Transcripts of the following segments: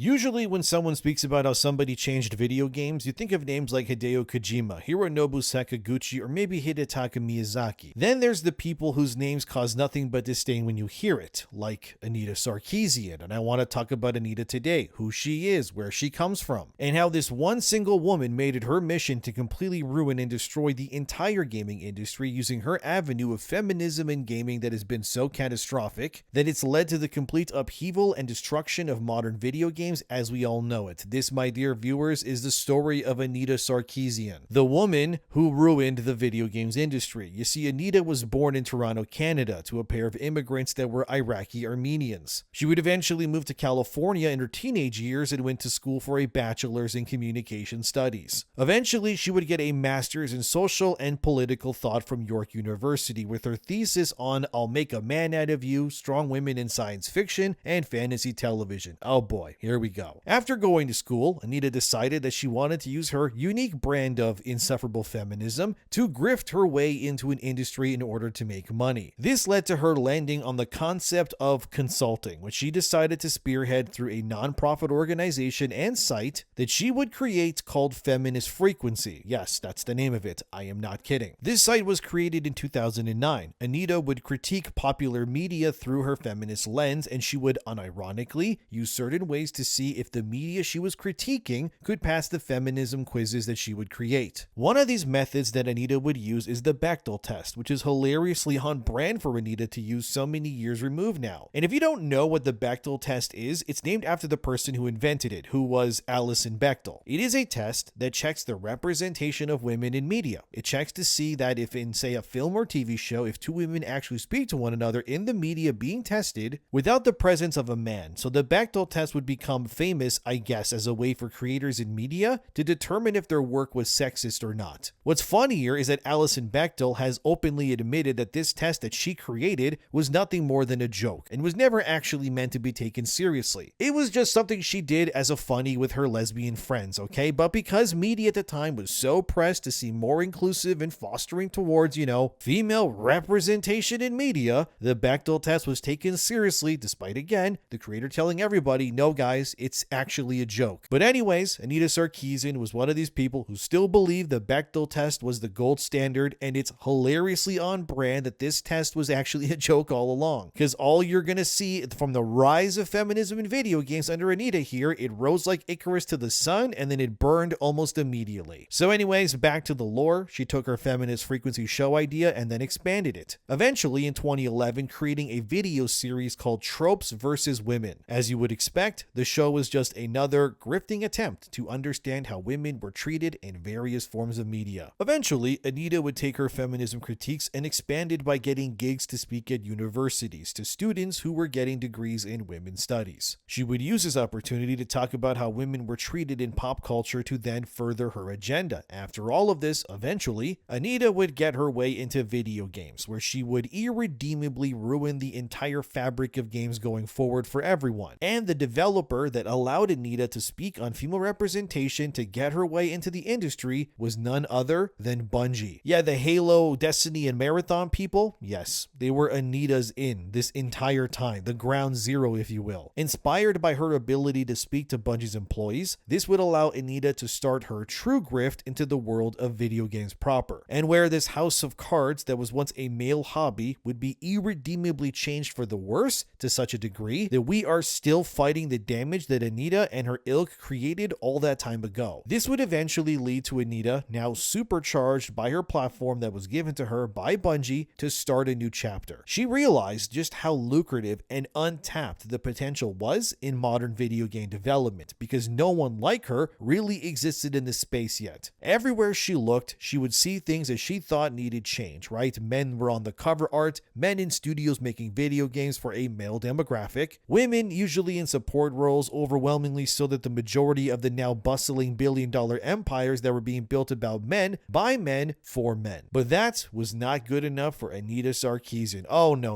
Usually when someone speaks about how somebody changed video games, you think of names like Hideo Kojima, Hironobu Sakaguchi, or maybe Hidetaka Miyazaki. Then there's the people whose names cause nothing but disdain when you hear it, like Anita Sarkeesian, and I want to talk about Anita today, who she is, where she comes from, and how this one single woman made it her mission to completely ruin and destroy the entire gaming industry using her avenue of feminism in gaming that has been so catastrophic that it's led to the complete upheaval and destruction of modern video games as we all know it. This, my dear viewers, is the story of Anita Sarkeesian, the woman who ruined the video games industry. You see, Anita was born in Toronto, Canada, to a pair of immigrants that were Iraqi Armenians. She would eventually move to California in her teenage years and went to school for a bachelor's in communication studies. Eventually, she would get a master's in social and political thought from York University with her thesis on I'll Make a Man Out of You, Strong Women in Science Fiction and Fantasy Television. Oh boy, here we go. After going to school, Anita decided that she wanted to use her unique brand of insufferable feminism to grift her way into an industry in order to make money. This led to her landing on the concept of consulting, which she decided to spearhead through a non-profit organization and site that she would create called Feminist Frequency. Yes, that's the name of it. I am not kidding. This site was created in 2009. Anita would critique popular media through her feminist lens, and she would unironically use certain ways to see if the media she was critiquing could pass the feminism quizzes that she would create. One of these methods that Anita would use is the Bechdel test, which is hilariously on brand for Anita to use so many years removed now. And if you don't know what the Bechdel test is, it's named after the person who invented it, who was Alison Bechdel. It is a test that checks the representation of women in media. It checks to see that if in, say, a film or TV show, if two women actually speak to one another in the media being tested without the presence of a man. So the Bechdel test would become famous, I guess, as a way for creators in media to determine if their work was sexist or not. What's funnier is that Alison Bechdel has openly admitted that this test that she created was nothing more than a joke and was never actually meant to be taken seriously. It was just something she did as a funny with her lesbian friends, okay? But because media at the time was so pressed to see more inclusive and fostering towards, female representation in media, the Bechdel test was taken seriously despite, again, the creator telling everybody, no guys, it's actually a joke. But anyways, Anita Sarkeesian was one of these people who still believed the Bechdel test was the gold standard, and it's hilariously on brand that this test was actually a joke all along. Because all you're gonna see from the rise of feminism in video games under Anita here, it rose like Icarus to the sun and then it burned almost immediately. So anyways, back to the lore, she took her Feminist Frequency show idea and then expanded it. Eventually in 2011, creating a video series called Tropes vs. Women. As you would expect, the show was just another grifting attempt to understand how women were treated in various forms of media. Eventually, Anita would take her feminism critiques and expand it by getting gigs to speak at universities to students who were getting degrees in women's studies. She would use this opportunity to talk about how women were treated in pop culture to then further her agenda. After all of this, eventually, Anita would get her way into video games, where she would irredeemably ruin the entire fabric of games going forward for everyone. And the developer that allowed Anita to speak on female representation to get her way into the industry was none other than Bungie. Yeah, the Halo, Destiny, and Marathon people, yes, they were Anita's in this entire time, the ground zero, if you will. Inspired by her ability to speak to Bungie's employees, this would allow Anita to start her true grift into the world of video games proper, and where this house of cards that was once a male hobby would be irredeemably changed for the worse to such a degree that we are still fighting the damage that Anita and her ilk created all that time ago. This would eventually lead to Anita, now supercharged by her platform that was given to her by Bungie, to start a new chapter. She realized just how lucrative and untapped the potential was in modern video game development, because no one like her really existed in this space yet. Everywhere she looked, she would see things that she thought needed change, right? Men were on the cover art, men in studios making video games for a male demographic, women usually in support roles, overwhelmingly so that the majority of the now bustling billion-dollar empires that were being built about men, by men, for men. But that was not good enough for Anita Sarkeesian. Oh no.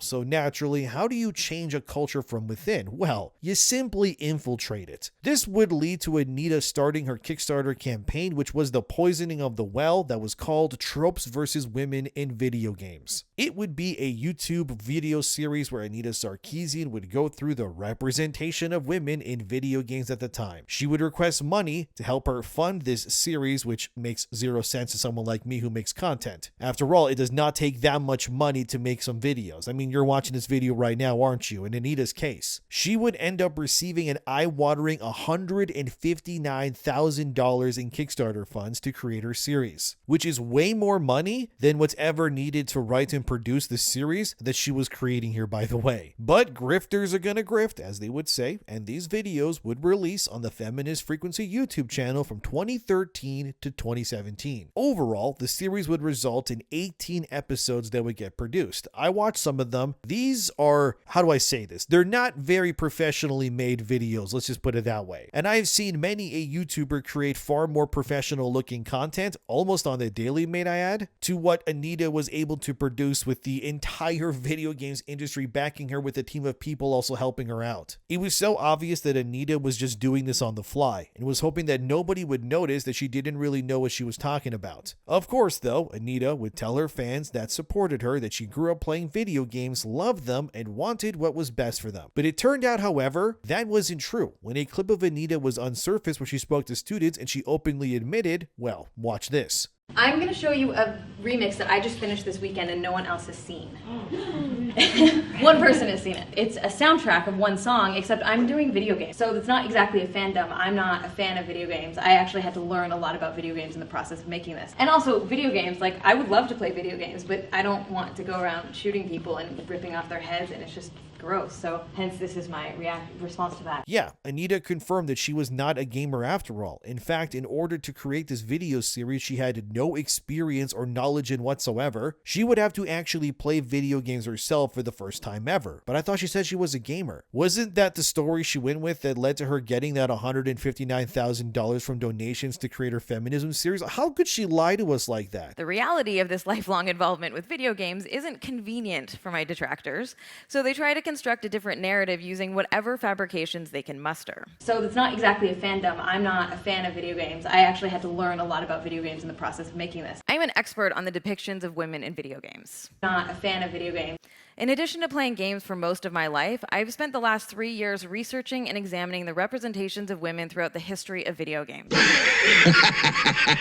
So naturally, how do you change a culture from within? Well, you simply infiltrate it. This would lead to Anita starting her Kickstarter campaign, which was the poisoning of the well that was called Tropes vs. Women in Video Games. It would be a YouTube video series where Anita Sarkeesian would go through the representation of of women in video games at the time. She would request money to help her fund this series, which makes zero sense to someone like me who makes content. After all, it does not take that much money to make some videos. I mean, you're watching this video right now, aren't you? In Anita's case, she would end up receiving an eye-watering $159,000 in Kickstarter funds to create her series, which is way more money than what's ever needed to write and produce the series that she was creating here, by the way. But grifters are gonna grift, as they would say, and these videos would release on the Feminist Frequency YouTube channel from 2013 to 2017. Overall, the series would result in 18 episodes that would get produced. I watched some of them. These are, how do I say this? They're not very professionally made videos, let's just put it that way. And I've seen many a YouTuber create far more professional looking content, almost on the daily, may I add, to what Anita was able to produce with the entire video games industry backing her with a team of people also helping her out. It was so obvious that Anita was just doing this on the fly and was hoping that nobody would notice that she didn't really know what she was talking about. Of course, though, Anita would tell her fans that supported her that she grew up playing video games, loved them, and wanted what was best for them. But it turned out, however, that wasn't true. When a clip of Anita was unsurfaced where she spoke to students and she openly admitted, well, watch this. I'm going to show you a remix that I just finished this weekend and no one else has seen. One person has seen it. It's a soundtrack of one song, except I'm doing video games. So it's not exactly a fandom. I'm not a fan of video games. I actually had to learn a lot about video games in the process of making this. And also video games, like I would love to play video games, but I don't want to go around shooting people and ripping off their heads, and it's just gross. So hence this is my response to that. Yeah, Anita confirmed that she was not a gamer after all. In fact, in order to create this video series, she had no experience or knowledge in whatsoever. She would have to actually play video games herself for the first time ever. But I thought she said she was a gamer. Wasn't that the story she went with that led to her getting that $159,000 from donations to create her feminism series? How could she lie to us like that? The reality of this lifelong involvement with video games isn't convenient for my detractors, so they try to construct a different narrative using whatever fabrications they can muster. So it's not exactly a fandom. I'm not a fan of video games. I actually had to learn a lot about video games in the process of making this. I'm an expert on the depictions of women in video games. Not a fan of video games. In addition to playing games for most of my life, I've spent the last 3 years researching and examining the representations of women throughout the history of video games.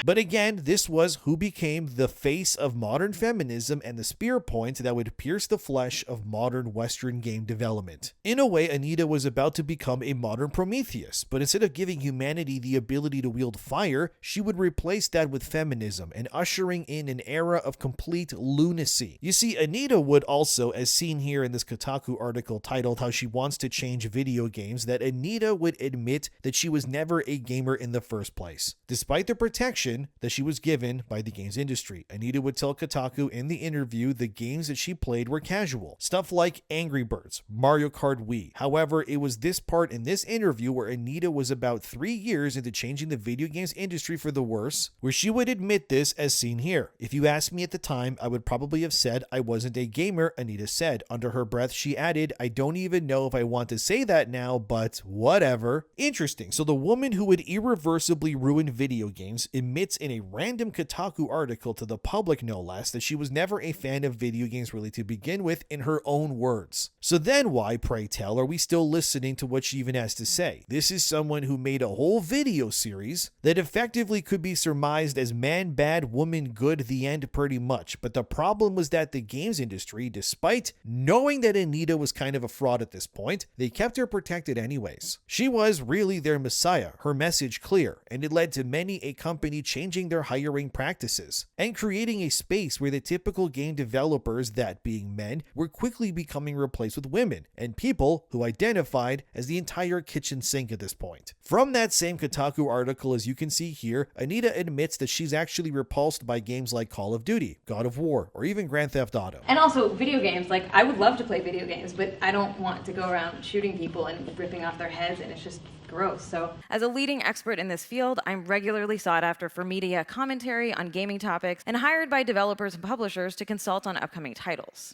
But again, this was who became the face of modern feminism and the spear point that would pierce the flesh of modern Western game development. In a way, Anita was about to become a modern Prometheus, but instead of giving humanity the ability to wield fire, she would replace that with feminism and ushering in an era of complete lunacy. You see, Anita would also, as seen here in this Kotaku article titled How She Wants to Change Video Games, that Anita would admit that she was never a gamer in the first place. Despite the protection that she was given by the games industry, Anita would tell Kotaku in the interview the games that she played were casual. Stuff like Angry Birds, Mario Kart Wii. However, it was this part in this interview where Anita was about 3 years into changing the video games industry for the worse, where she would admit this as seen here. If you asked me at the time, I would probably have said I wasn't a gamer, Anita said. Under her breath, she added, I don't even know if I want to say that now, but whatever. Interesting. So the woman who would irreversibly ruin video games admits in a random Kotaku article to the public, no less, that she was never a fan of video games really to begin with, in her own words. So then why, pray tell, are we still listening to what she even has to say? This is someone who made a whole video series that effectively could be surmised as man bad, woman good, the end pretty much. But the problem was that the games industry, despite knowing that Anita was kind of a fraud at this point, they kept her protected anyways. She was really their messiah, her message clear, and it led to many a company changing their hiring practices and creating a space where the typical game developers, that being men, were quickly becoming replaced with women and people who identified as the entire kitchen sink at this point. From that same Kotaku article, as you can see here, Anita admits that she's actually repulsed by games like Call of Duty, God of War, or even Grand Theft Auto. And also video games, like I would love to play video games, but I don't want to go around shooting people and ripping off their heads, and it's just gross. So as a leading expert in this field, I'm regularly sought after for media commentary on gaming topics and hired by developers and publishers to consult on upcoming titles.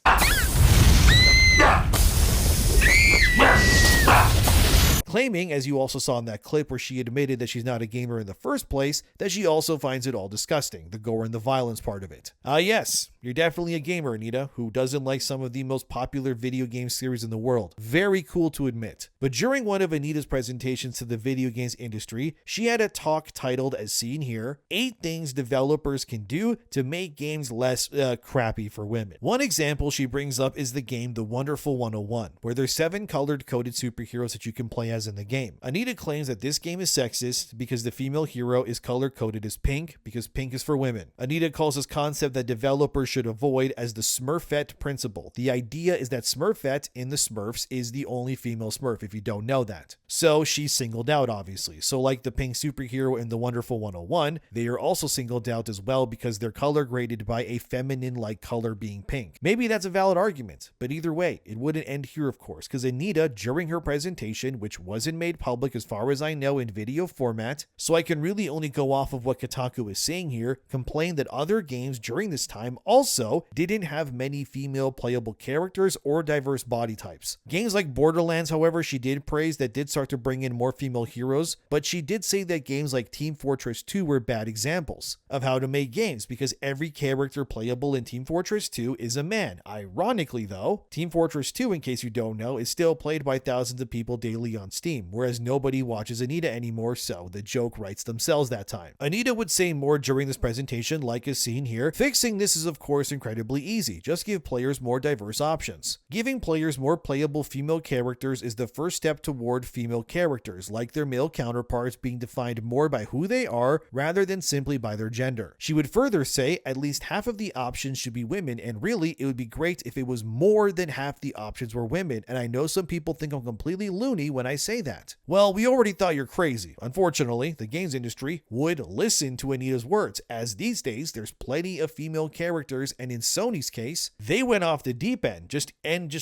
Claiming, as you also saw in that clip where she admitted that she's not a gamer in the first place, that she also finds it all disgusting, the gore and the violence part of it. Yes, You're definitely a gamer, Anita, who doesn't like some of the most popular video game series in the world. Very cool to admit. But during one of Anita's presentations to the video games industry, she had a talk titled, as seen here, 8 Things Developers Can Do to Make Games Less Crappy for Women. One example she brings up is the game The Wonderful 101, where there's 7 colored-coded superheroes that you can play as in the game. Anita claims that this game is sexist because the female hero is color-coded as pink because pink is for women. Anita calls this concept that developers should avoid as the Smurfette principle. The idea is that Smurfette in the Smurfs is the only female Smurf, if you don't know that. So she's singled out, obviously. So like the pink superhero in The Wonderful 101, they are also singled out as well because they're color graded by a feminine-like color being pink. Maybe that's a valid argument, but either way, it wouldn't end here, of course, because Anita, during her presentation, which wasn't made public as far as I know in video format, so I can really only go off of what Kotaku is saying here, complained that other games during this time also didn't have many female playable characters or diverse body types. Games like Borderlands, however, she did praise that did start to bring in more female heroes, but she did say that games like Team Fortress 2 were bad examples of how to make games because every character playable in Team Fortress 2 is a man. Ironically though, Team Fortress 2, in case you don't know, is still played by thousands of people daily on Steam, whereas nobody watches Anita anymore, so the joke writes themselves that time. Anita would say more during this presentation, like is seen here. Fixing this is of course incredibly easy. Just give players more diverse options. Giving players more playable female characters is the first step toward female characters, like their male counterparts, being defined more by who they are rather than simply by their gender. She would further say at least half of the options should be women, and really it would be great if it was more than half the options were women, and I know some people think I'm completely loony when I say that. Well, we already thought you're crazy. Unfortunately, the games industry would listen to Anita's words, as these days there's plenty of female characters, and in Sony's case, they went off the deep end, just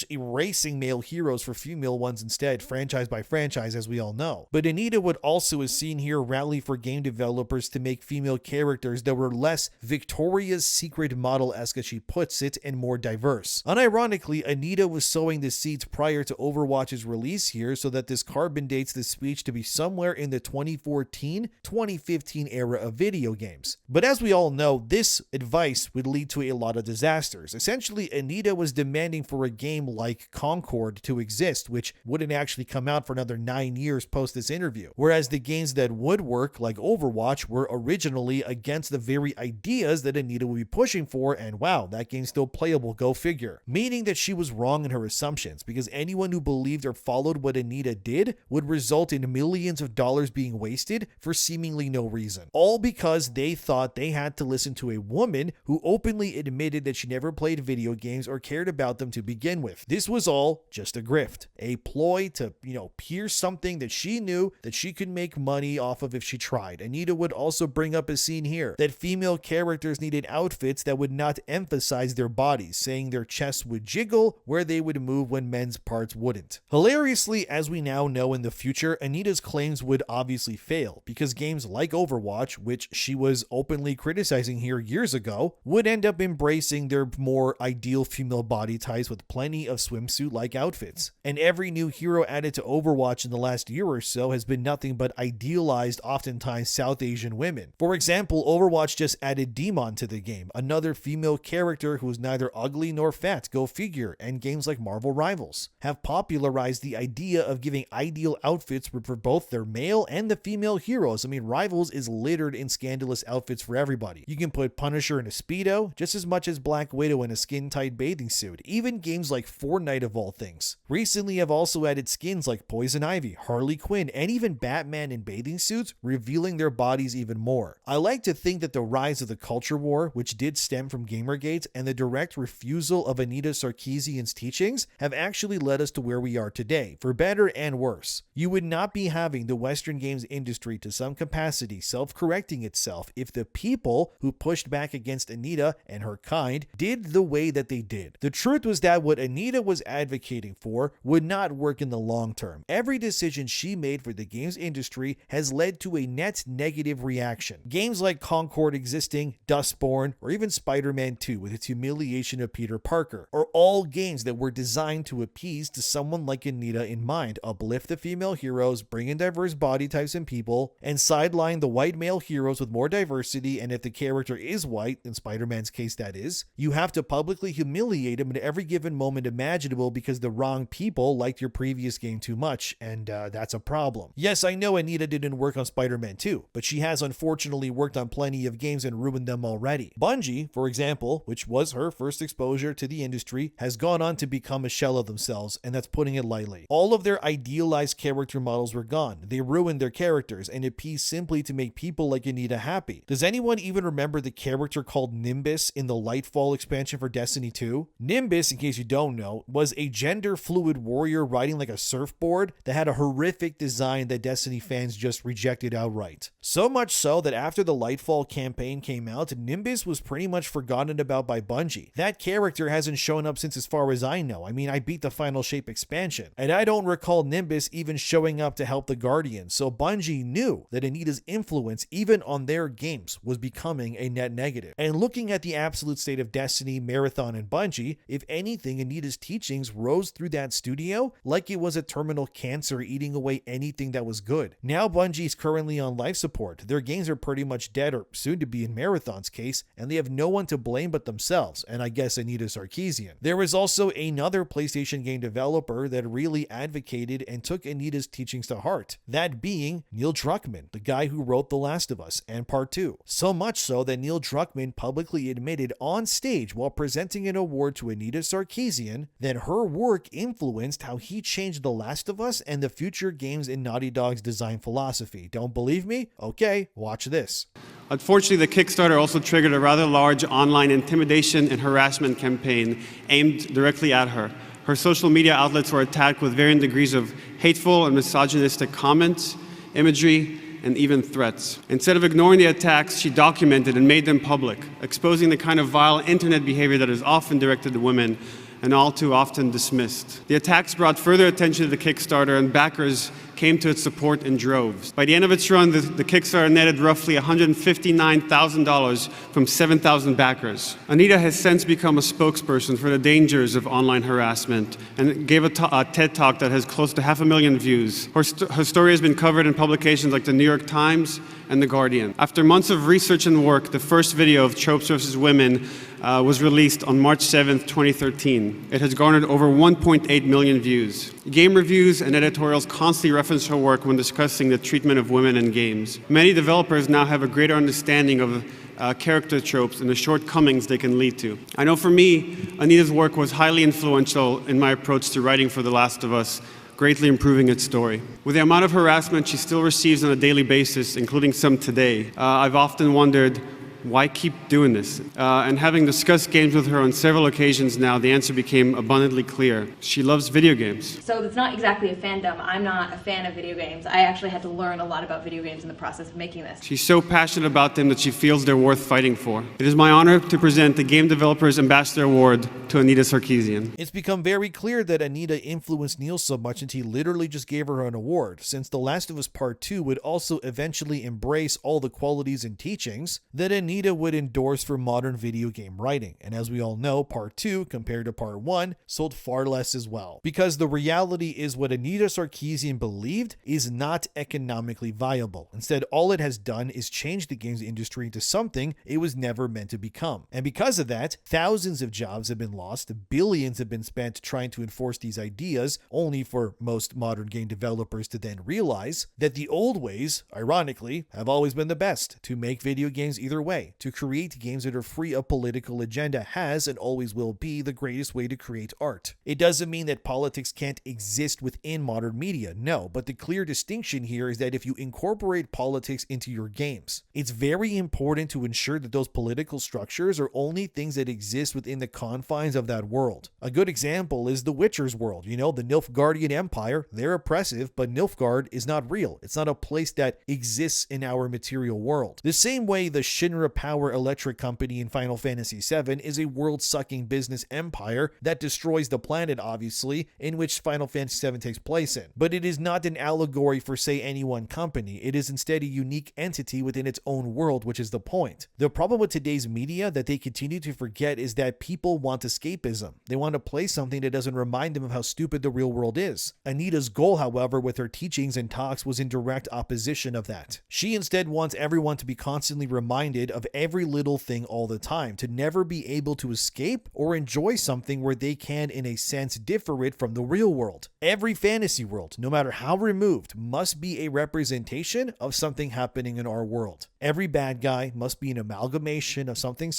erasing male heroes for female ones instead, franchise by franchise, as we all know. But Anita would also, as seen here, rally for game developers to make female characters that were less Victoria's Secret model-esque, as she puts it, and more diverse. Unironically, Anita was sowing the seeds prior to Overwatch's release here, so that this carbon dates the speech to be somewhere in the 2014-2015 era of video games. But as we all know, this advice would lead to a lot of disasters. Essentially, Anita was demanding for a game like Concord to exist, which wouldn't actually come out for another 9 years post this interview. Whereas the games that would work, like Overwatch, were originally against the very ideas that Anita would be pushing for, and wow, that game's still playable, go figure. Meaning that she was wrong in her assumptions, because anyone who believed or followed what Anita did would result in millions of dollars being wasted for seemingly no reason. All because they thought they had to listen to a woman who openly admitted that she never played video games or cared about them to begin with. This was all just a grift, a ploy to, pierce something that she knew that she could make money off of if she tried. Anita would also bring up a scene here that female characters needed outfits that would not emphasize their bodies, saying their chests would jiggle where they would move when men's parts wouldn't. Hilariously, as we now know in the future, Anita's claims would obviously fail because games like Overwatch, which she was openly criticizing here years ago, would end up embracing their more ideal female body types with plenty of swimsuit-like outfits. And every new hero added to Overwatch in the last year or so has been nothing but idealized, oftentimes South Asian women. For example, Overwatch just added Demon to the game, another female character who is neither ugly nor fat, go figure, and games like Marvel Rivals have popularized the idea of giving ideal outfits for both their male and the female heroes. I mean, Rivals is littered in scandalous outfits for everybody. You can put Punisher in a Speedo just as much as Black Widow in a skin-tight bathing suit. Even games like Fortnite, of all things, recently have also added skins like Poison Ivy, Harley Quinn, and even Batman in bathing suits, revealing their bodies even more. I like to think that the rise of the culture war, which did stem from Gamergate, and the direct refusal of Anita Sarkeesian's teachings have actually led us to where we are today, for better and worse. You would not be having the Western games industry to some capacity self-correcting itself if the people who pushed back against Anita and her kind did the way that they did. The truth was that what Anita was advocating for would not work in the long term. Every decision she made for the games industry has led to a net negative reaction. Games like Concord existing, Dustborn, or even Spider-Man 2 with its humiliation of Peter Parker are all games that were designed to appease to someone like Anita in mind, uplift the female heroes, bring in diverse body types and people, and sideline the white male heroes with more diversity, and if the character is white, in Spider-Man's case case that is. You have to publicly humiliate him at every given moment imaginable because the wrong people liked your previous game too much, and that's a problem. Yes, I know Anita didn't work on Spider-Man 2, but she has unfortunately worked on plenty of games and ruined them already. Bungie, for example, which was her first exposure to the industry, has gone on to become a shell of themselves, and that's putting it lightly. All of their idealized character models were gone. They ruined their characters and appeased simply to make people like Anita happy. Does anyone even remember the character called Nimbus in the Lightfall expansion for Destiny 2? Nimbus, in case you don't know, was a gender-fluid warrior riding like a surfboard that had a horrific design that Destiny fans just rejected outright. So much so that after the Lightfall campaign came out, Nimbus was pretty much forgotten about by Bungie. That character hasn't shown up since as far as I know. I mean, I beat the Final Shape expansion, and I don't recall Nimbus even showing up to help the Guardians, so Bungie knew that Anita's influence, even on their games, was becoming a net negative. And looking at the absolute state of Destiny, Marathon, and Bungie, if anything, Anita's teachings rose through that studio like it was a terminal cancer eating away anything that was good. Now Bungie's currently on life support. Their games are pretty much dead, or soon to be in Marathon's case, and they have no one to blame but themselves, and I guess Anita Sarkeesian. There was also another PlayStation game developer that really advocated and took Anita's teachings to heart, that being Neil Druckmann, the guy who wrote The Last of Us and Part 2. So much so that Neil Druckmann publicly admitted on stage while presenting an award to Anita Sarkeesian that her work influenced how he changed The Last of Us and the future games in Naughty Dog's design philosophy. Don't believe me? Okay, watch this. Unfortunately, the Kickstarter also triggered a rather large online intimidation and harassment campaign aimed directly at her. Her social media outlets were attacked with varying degrees of hateful and misogynistic comments, imagery, and even threats. Instead of ignoring the attacks, she documented and made them public, exposing the kind of vile internet behavior that is often directed at women and all too often dismissed. The attacks brought further attention to the Kickstarter, and backers came to its support in droves. By the end of its run, the Kickstarter netted roughly $159,000 from 7,000 backers. Anita has since become a spokesperson for the dangers of online harassment and gave a TED Talk that has close to 500,000 views. Her story has been covered in publications like the New York Times and The Guardian. After months of research and work, the first video of Tropes vs. Women was released on March 7, 2013. It has garnered over 1.8 million views. Game reviews and editorials constantly reference her work when discussing the treatment of women in games. Many developers now have a greater understanding of character tropes and the shortcomings they can lead to. I know for me, Anita's work was highly influential in my approach to writing for The Last of Us, greatly improving its story. With the amount of harassment she still receives on a daily basis, including some today, I've often wondered, why keep doing this? And having discussed games with her on several occasions now, the answer became abundantly clear. She loves video games. So it's not exactly a fandom. I'm not a fan of video games. I actually had to learn a lot about video games in the process of making this. She's so passionate about them that she feels they're worth fighting for. It is my honor to present the Game Developers Ambassador Award to Anita Sarkeesian. It's become very clear that Anita influenced Neil so much that he literally just gave her an award, since The Last of Us Part 2 would also eventually embrace all the qualities and teachings that Anita would endorse for modern video game writing. And as we all know, Part 2, compared to Part 1, sold far less as well. Because the reality is what Anita Sarkeesian believed is not economically viable. Instead, all it has done is change the games industry into something it was never meant to become. And because of that, thousands of jobs have been lost, billions have been spent trying to enforce these ideas, only for most modern game developers to then realize that the old ways, ironically, have always been the best. To make video games either way, to create games that are free of political agenda has and always will be the greatest way to create art. It doesn't mean that politics can't exist within modern media, no, but the clear distinction here is that if you incorporate politics into your games, it's very important to ensure that those political structures are only things that exist within the confines of that world. A good example is The Witcher's world. You know, the Nilfgaardian Empire, they're oppressive, but Nilfgaard is not real. It's not a place that exists in our material world. The same way the Shinra Power Electric Company in Final Fantasy VII is a world-sucking business empire that destroys the planet, obviously, in which Final Fantasy VII takes place in. But it is not an allegory for, say, any one company. It is instead a unique entity within its own world, which is the point. The problem with today's media that they continue to forget is that people want escapism. They want to play something that doesn't remind them of how stupid the real world is. Anita's goal, however, with her teachings and talks was in direct opposition of that. She instead wants everyone to be constantly reminded of of every little thing all the time, to never be able to escape or enjoy something where they can, in a sense, differ it from the real world. Every fantasy world, no matter how removed, must be a representation of something happening in our world. Every bad guy must be an amalgamation of something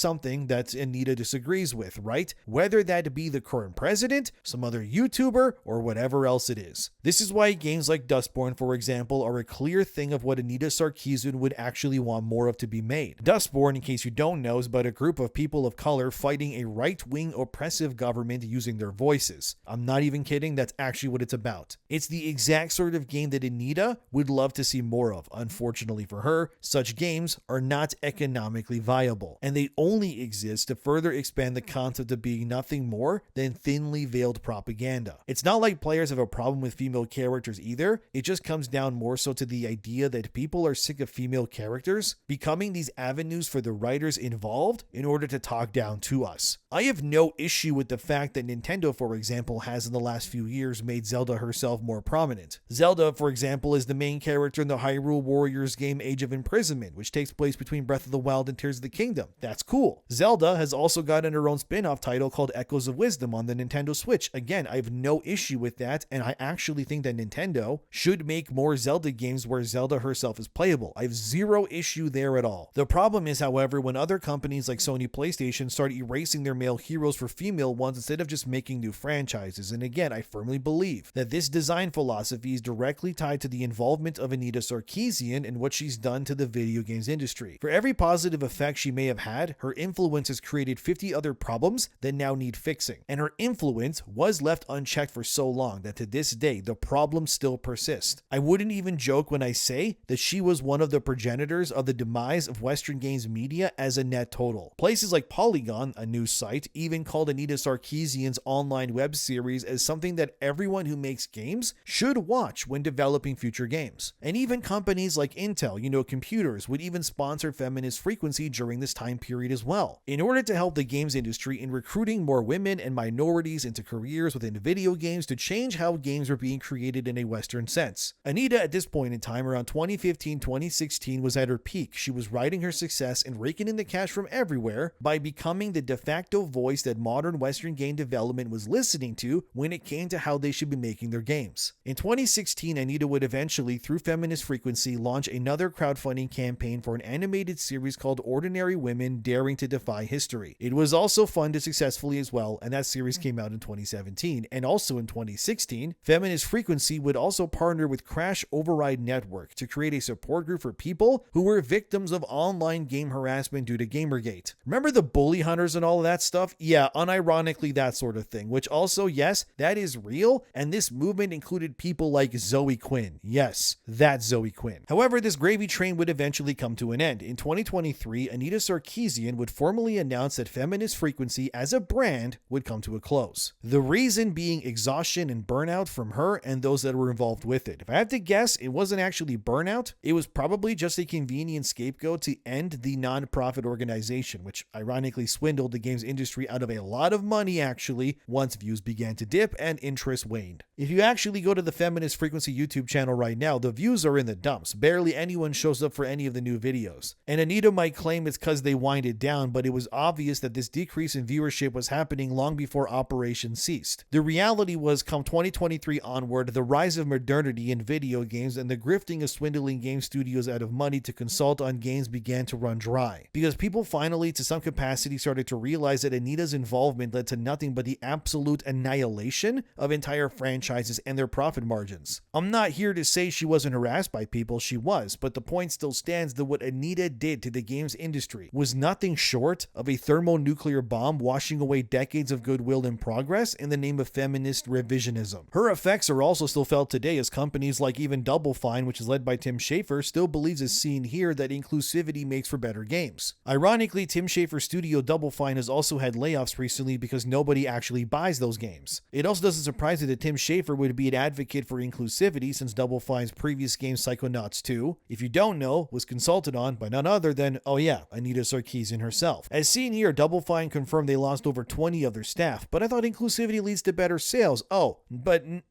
that Anita disagrees with, right? Whether that be the current president, some other YouTuber, or whatever else it is. This is why games like Dustborn, for example, are a clear thing of what Anita Sarkeesian would actually want more of to be made. Dustborn, in case you don't know, is about a group of people of color fighting a right-wing oppressive government using their voices. I'm not even kidding, that's actually what it's about. It's the exact sort of game that Anita would love to see more of. Unfortunately for her, such games are not economically viable, and they only exist to further expand the concept of being nothing more than thinly veiled propaganda. It's not like players have a problem with female characters either, it just comes down more so to the idea that people are sick of female characters becoming these avenues for the writers involved in order to talk down to us. I have no issue with the fact that Nintendo, for example, has in the last few years made Zelda herself more prominent. Zelda, for example, is the main character in the Hyrule Warriors game Age of Imprisonment, which takes place between Breath of the Wild and Tears of the Kingdom. That's cool. Zelda has also gotten her own spin-off title called Echoes of Wisdom on the Nintendo Switch. Again, I have no issue with that, and I actually think that Nintendo should make more Zelda games where Zelda herself is playable. I have zero issue there at all. The problem is, however, when other companies like Sony PlayStation start erasing their male heroes for female ones instead of just making new franchises. And again, I firmly believe that this design philosophy is directly tied to the involvement of Anita Sarkeesian and what she's done to the video games industry. For every positive effect she may have had, her influence has created 50 other problems that now need fixing. And her influence was left unchecked for so long that to this day, the problems still persist. I wouldn't even joke when I say that she was one of the progenitors of the demise of Western games media as a net total. Places like Polygon, a news site, even called Anita Sarkeesian's online web series as something that everyone who makes games should watch when developing future games. And even companies like Intel, computers, would even sponsor Feminist Frequency during this time period as well, in order to help the games industry in recruiting more women and minorities into careers within video games to change how games are being created in a Western sense. Anita, at this point in time, around 2015-2016, was at her peak. She was riding her success and raking in the cash from everywhere by becoming the de facto voice that modern Western game development was listening to when it came to how they should be making their games. In 2016, Anita would eventually, through Feminist Frequency, launch another crowdfunding campaign for an animated series called Ordinary Women Daring to Defy History. It was also funded successfully as well, and that series came out in 2017. And also in 2016, Feminist Frequency would also partner with Crash Override Network to create a support group for people who were victims of online game harassment due to Gamergate. Remember the bully hunters and all of that stuff? Yeah, unironically that sort of thing, which also, yes, that is real, and this movement included people like Zoe Quinn. Yes, that Zoe Quinn. However, this gravy train would eventually come to an end. In 2023, Anita Sarkeesian would formally announce that Feminist Frequency as a brand would come to a close. The reason being exhaustion and burnout from her and those that were involved with it. If I have to guess, it wasn't actually burnout, it was probably just a convenient scapegoat to end the non-profit organization, which ironically swindled the games industry out of a lot of money actually once views began to dip and interest waned. If you actually go to the Feminist Frequency YouTube channel right now, the views are in the dumps. Barely anyone shows up for any of the new videos. And Anita might claim it's because they wind it down, but it was obvious that this decrease in viewership was happening long before Operation ceased. The reality was, come 2023 onward, the rise of modernity in video games and the grifting of swindling game studios out of money to consult on games began to run dry. Because people finally, to some capacity, started to realize that Anita's involvement led to nothing but the absolute annihilation of entire franchises and their profit margins. I'm not here to say she wasn't harassed by people, she was, but the point still stands that what Anita did to the games industry was nothing short of a thermonuclear bomb washing away decades of goodwill and progress in the name of feminist revisionism. Her effects are also still felt today as companies like even Double Fine, which is led by Tim Schafer, still believes as seen here that inclusivity makes for better games. Ironically, Tim Schafer's studio Double Fine has also had layoffs recently because nobody actually buys those games. It also doesn't surprise me that Tim Schafer would be an advocate for inclusivity since Double Fine's previous game Psychonauts 2, if you don't know, was consulted on by none other than, Anita Sarkeesian herself. As seen here, Double Fine confirmed they lost over 20 of their staff, but I thought inclusivity leads to better sales.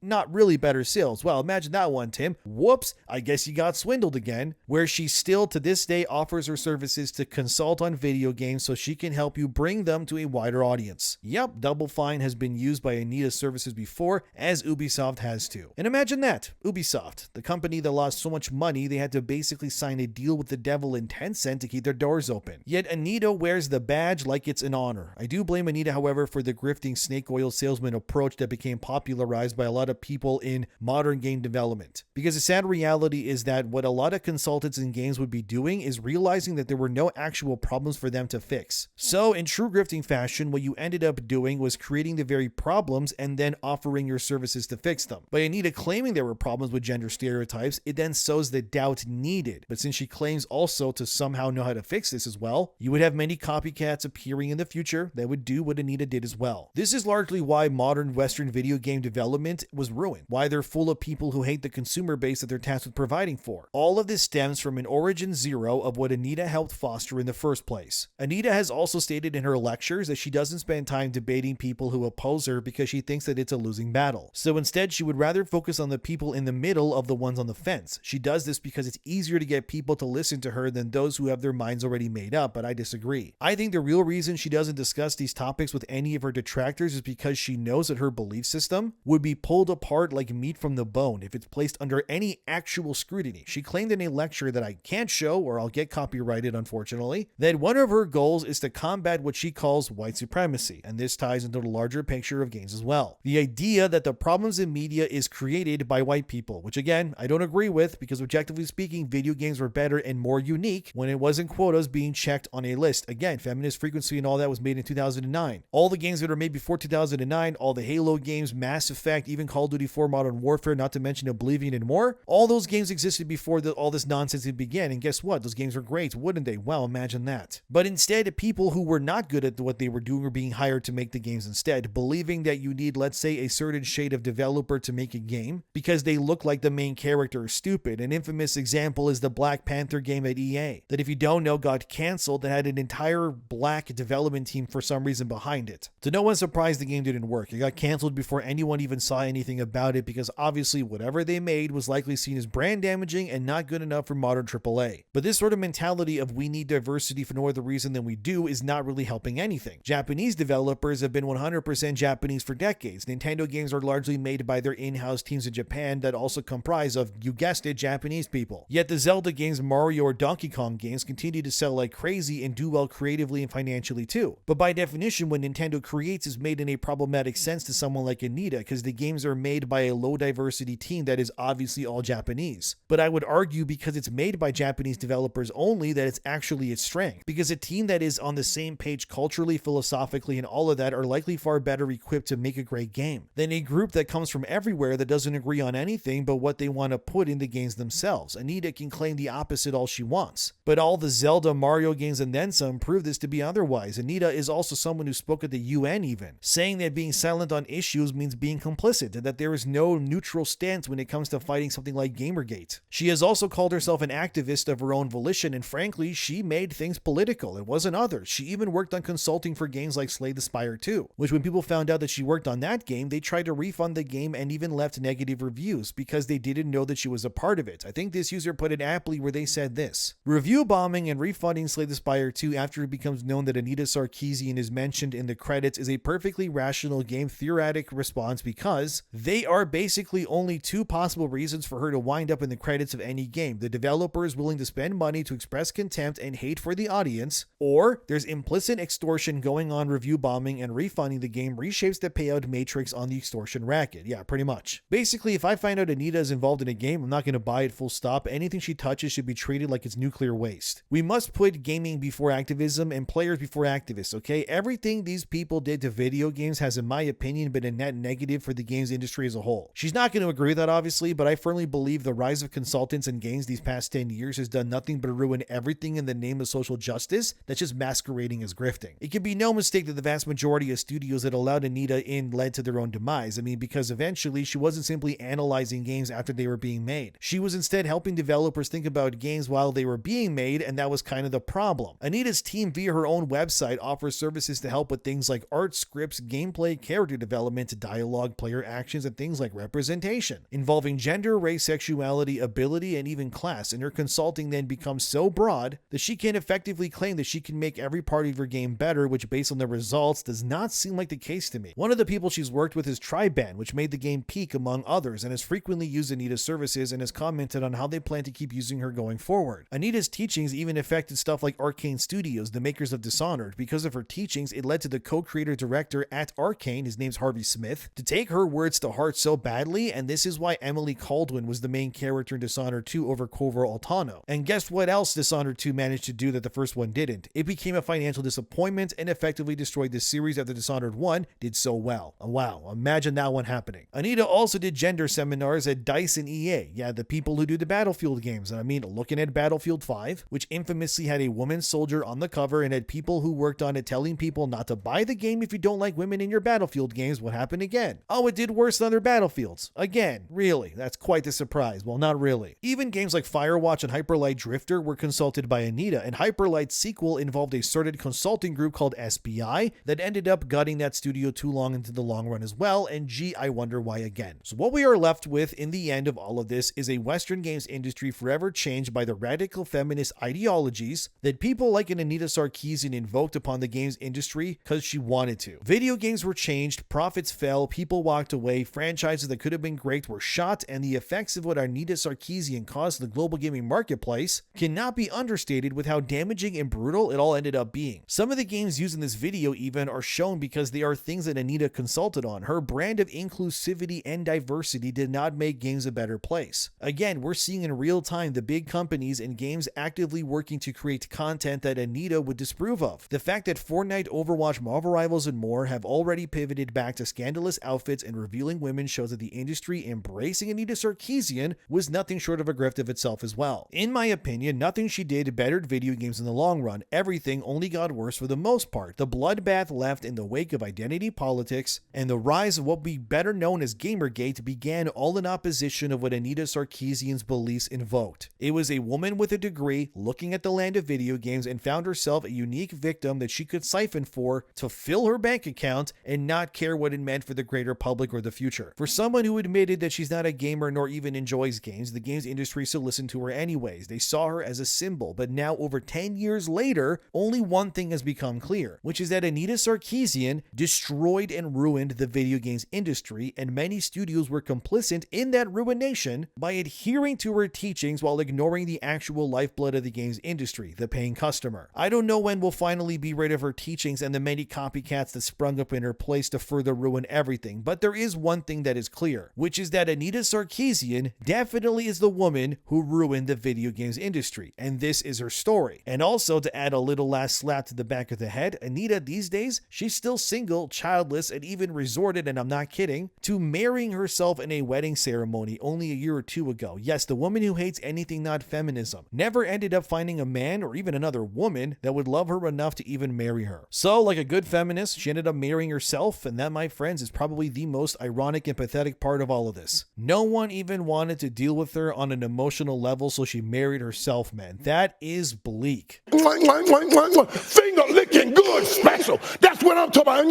Not really better sales. Well, imagine that one, Tim. Whoops, I guess you got swindled again. Where she still to this day offers her services services to consult on video games so she can help you bring them to a wider audience. Yep, Double Fine has been used by Anita Services before, as Ubisoft has too. And imagine that, Ubisoft, the company that lost so much money they had to basically sign a deal with the devil in Tencent to keep their doors open. Yet Anita wears the badge like it's an honor. I do blame Anita, however, for the grifting snake oil salesman approach that became popularized by a lot of people in modern game development. Because the sad reality is that what a lot of consultants in games would be doing is realizing that there were no actual problems for them to fix. So in true grifting fashion, what you ended up doing was creating the very problems and then offering your services to fix them. By Anita claiming there were problems with gender stereotypes, it then sows the doubt needed. But since she claims also to somehow know how to fix this as well, you would have many copycats appearing in the future that would do what Anita did as well. This is largely why modern Western video game development was ruined, why they're full of people who hate the consumer base that they're tasked with providing for. All of this stems from an origin zero of what Anita helped foster in the first place. Anita has also stated in her lectures that she doesn't spend time debating people who oppose her because she thinks that it's a losing battle. So instead, she would rather focus on the people in the middle of the ones on the fence. She does this because it's easier to get people to listen to her than those who have their minds already made up, but I disagree. I think the real reason she doesn't discuss these topics with any of her detractors is because she knows that her belief system would be pulled apart like meat from the bone if it's placed under any actual scrutiny. She claimed in a lecture that I can't show or I'll get copyrighted, unfortunately, that one of her goals is to combat what she calls white supremacy, and this ties into the larger picture of games as well. The idea that the problems in media is created by white people, which again, I don't agree with, because objectively speaking, video games were better and more unique when it wasn't quotas being checked on a list. Again, Feminist Frequency and all that was made in 2009. All the games that were made before 2009, all the Halo games, Mass Effect, even Call of Duty 4 Modern Warfare, not to mention Oblivion and more, all those games existed before all this nonsense began, and guess what? Those games were great, wouldn't they? Well, imagine that. But instead, people who were not good at what they were doing were being hired to make the games instead, believing that you need, let's say, a certain shade of developer to make a game because they look like the main character is stupid. An infamous example is the Black Panther game at EA, that if you don't know got canceled, that had an entire black development team for some reason behind it. To no one's surprise, the game didn't work. It got canceled before anyone even saw anything about it because obviously whatever they made was likely seen as brand damaging and not good enough for modern AAA. But this sort of mentality of we need diversity for no other reason than we do is not really helping anything. Japanese developers have been 100% Japanese for decades. Nintendo games are largely made by their in-house teams in Japan that also comprise of, you guessed it, Japanese people. Yet the Zelda games, Mario or Donkey Kong games continue to sell like crazy and do well creatively and financially too. But by definition, what Nintendo creates is made in a problematic sense to someone like Anita because the games are made by a low diversity team that is obviously all Japanese. But I would argue because it's made by Japanese developers only that it's actually its strength, because a team that is on the same page culturally, philosophically, and all of that are likely far better equipped to make a great game than a group that comes from everywhere that doesn't agree on anything but what they want to put in the games themselves. Anita can claim the opposite all she wants, but all the Zelda, Mario games, and then some prove this to be otherwise. Anita is also someone who spoke at the UN even, saying that being silent on issues means being complicit and that there is no neutral stance when it comes to fighting something like Gamergate. She has also called herself an activist of her own volition, and frankly, she made things political. It wasn't others. She even worked on consulting for games like Slay the Spire 2, which when people found out that she worked on that game, they tried to refund the game and even left negative reviews because they didn't know that she was a part of it. I think this user put it aptly where they said this: review bombing and refunding Slay the Spire 2 after it becomes known that Anita Sarkeesian is mentioned in the credits is a perfectly rational game theoretic response because they are basically only two possible reasons for her to wind up in the credits of any game. The developer is willing to spend money to express contempt and hate for the audience, or there's implicit extortion going on. Review bombing and refunding the game reshapes the payout matrix on the extortion racket. Yeah, pretty much. Basically, if I find out Anita is involved in a game, I'm not going to buy it, full stop. Anything she touches should be treated like it's nuclear waste. We must put gaming before activism and players before activists, okay? Everything these people did to video games has, in my opinion, been a net negative for the games industry as a whole. She's not going to agree with that, obviously, but I firmly believe the rise of consultants in games these past 10 years has done nothing but ruin everything in the name of social justice that's just masquerading as grifting. It can be no mistake that the vast majority of studios that allowed Anita in led to their own demise. I mean, because eventually she wasn't simply analyzing games after they were being made. She was instead helping developers think about games while they were being made, and that was kind of the problem. Anita's team, via her own website, offers services to help with things like art, scripts, gameplay, character development, dialogue, player actions, and things like representation, involving gender, race, sexuality, ability, and even class, and her consulting then becomes so broad odd that she can effectively claim that she can make every part of your game better, which based on the results does not seem like the case to me. One of the people she's worked with is Triban, which made the game peak among others and has frequently used Anita's services and has commented on how they plan to keep using her going forward. Anita's teachings even affected stuff like Arcane Studios, the makers of Dishonored. Because of her teachings, it led to the co-creator director at Arcane, his name's Harvey Smith, to take her words to heart so badly, and this is why Emily Caldwin was the main character in Dishonored 2 over Corvo Altano. And guess what else Dishonored 2 managed to do that the first one didn't? It became a financial disappointment and effectively destroyed the series after Dishonored 1 did so well. Wow, imagine that one happening. Anita also did gender seminars at DICE and EA. Yeah, the people who do the Battlefield games. And I mean, looking at Battlefield 5, which infamously had a woman soldier on the cover and had people who worked on it telling people not to buy the game if you don't like women in your Battlefield games. What happened again? Oh, it did worse than other Battlefields. Again, really? That's quite the surprise. Well, not really. Even games like Firewatch and Hyperlight Drifter were consulted by Anita, and Hyperlight's sequel involved a certain consulting group called SBI that ended up gutting that studio too long into the long run as well, and gee, I wonder why again. So what we are left with in the end of all of this is a Western games industry forever changed by the radical feminist ideologies that people like an Anita Sarkeesian invoked upon the games industry because she wanted to. Video games were changed, profits fell, people walked away, franchises that could have been great were shot, and the effects of what Anita Sarkeesian caused the global gaming marketplace cannot be understated with how damaging and brutal it all ended up being. Some of the games used in this video even are shown because they are things that Anita consulted on. Her brand of inclusivity and diversity did not make games a better place. Again, we're seeing in real time the big companies and games actively working to create content that Anita would disapprove of. The fact that Fortnite, Overwatch, Marvel Rivals, and more have already pivoted back to scandalous outfits and revealing women shows that the industry embracing Anita Sarkeesian was nothing short of a grift of itself as well. In my opinion, nothing she did bettered video games in the long run. Everything only got worse for the most part. The bloodbath left in the wake of identity politics and the rise of what would be better known as Gamergate began all in opposition of what Anita Sarkeesian's beliefs invoked. It was a woman with a degree looking at the land of video games and found herself a unique victim that she could siphon for to fill her bank account and not care what it meant for the greater public or the future. For someone who admitted that she's not a gamer nor even enjoys games, the games industry still listened to her anyways. They saw her as a symbol, but now over 10 years later, only one thing has become clear, which is that Anita Sarkeesian destroyed and ruined the video games industry, and many studios were complicit in that ruination by adhering to her teachings while ignoring the actual lifeblood of the games industry, the paying customer. I don't know when we'll finally be rid of her teachings and the many copycats that sprung up in her place to further ruin everything, but there is one thing that is clear, which is that Anita Sarkeesian definitely is the woman who ruined the video games industry, and this is her story. And also, to add a little last slap to the back of the head, Anita these days, she's still single, childless, and even resorted, and I'm not kidding, to marrying herself in a wedding ceremony only a year or two ago. Yes, the woman who hates anything not feminism never ended up finding a man or even another woman that would love her enough to even marry her. So, like a good feminist, she ended up marrying herself, and that, my friends, is probably the most ironic and pathetic part of all of this. No one even wanted to deal with her on an emotional level, so she married herself, man. That is bleak. Finger licking good special. That's what I'm talking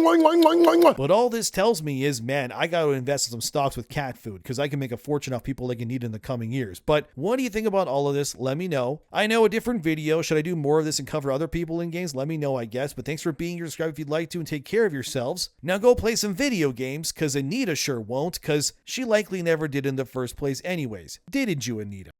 about. But all this tells me is, man, I got to invest in some stocks with cat food because I can make a fortune off people like Anita in the coming years. But what do you think about all of this? Let me know. I know a different video. Should I do more of this and cover other people in games? Let me know, I guess. But thanks for being here. Subscribe if you'd like to and take care of yourselves. Now go play some video games because Anita sure won't, because she likely never did in the first place anyways. Didn't you, Anita?